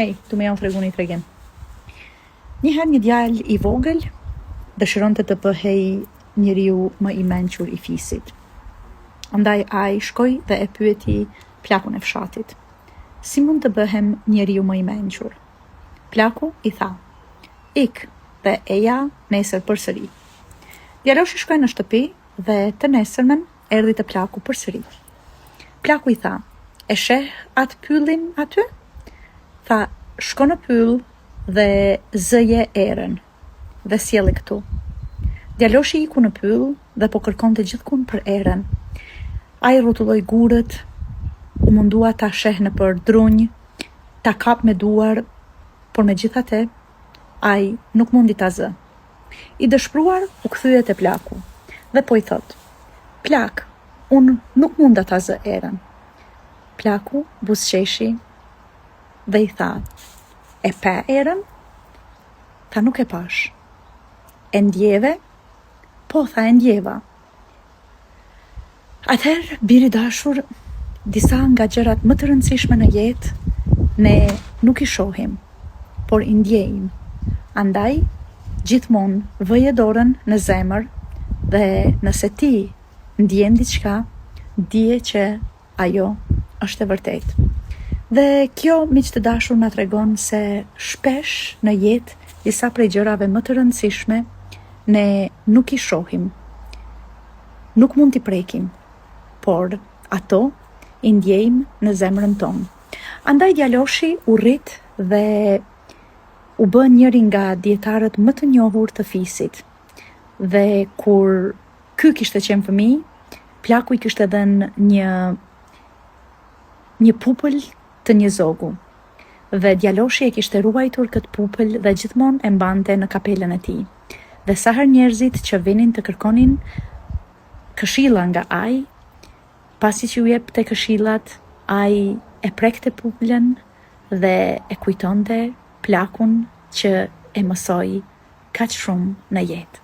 Hej, du me jam fregu një tregim. Njëherë një djalë i vogël dëshironte të bëhej njeriu më i mençur i fisit. Andaj ai shkoi dhe e pyeti plakun e fshatit: si mund të bëhem njeriu më i mençur? Plaku i tha: ik dhe eja nesër përsëri. Djaloshi shkoi në shtëpi dhe të nesërmen erdhi te plaku përsëri. Plaku i tha: e sheh atë pyllin aty? Tha: shko në pyll dhe zëje erën dhe sjellë këtu. Djaloshi iku në pyll dhe po kërkonte gjithkund për erën. Ai rrotulloi gurët, u mundua ta sheh nëpër drunj, ta kap me duar, por megjithatë ai nuk mundi ta zë. I dëshpëruar u kthye te plaku dhe po i thot: plak, unë nuk munda ta zë erën. Plaku buzëqeshi dhe i tha: e pa erën? Tha: nuk e pash. E ndjeve? Po, tha, e ndjeva. Atëherë, biri dashur, disa nga gjërat më të rëndësishme në jetë ne nuk i shohim, por i ndjejmë. Andaj, gjithmonë vëje dorën në zemër dhe nëse ti ndjen diçka, dije që ajo është e vërtetë. Dhe kjo, miq të dashur, na tregon se shpesh në jetë disa prej gjërave më të rëndësishme ne nuk i shohim, nuk mund t'i prekim, por ato i ndjejmë në zemrën tonë. Andaj djaloshi u rrit dhe u bë njëri nga dietarët më të njohur të fisit. Dhe kur ky kishte qenë fëmijë, plaku i kishte dhënë një pupull të një zogu. Dhe djaloshi e kishte ruajtur këtë pupull dhe gjithmonë e mbante në kapelen e tij. Dhe sa herë njerëzit që vinin të kërkonin këshilla nga ai, pasi që u jepte këshillat, ai e prekte pupullën dhe e kujtonte plakun që e mësoi kaq shumë në jetë.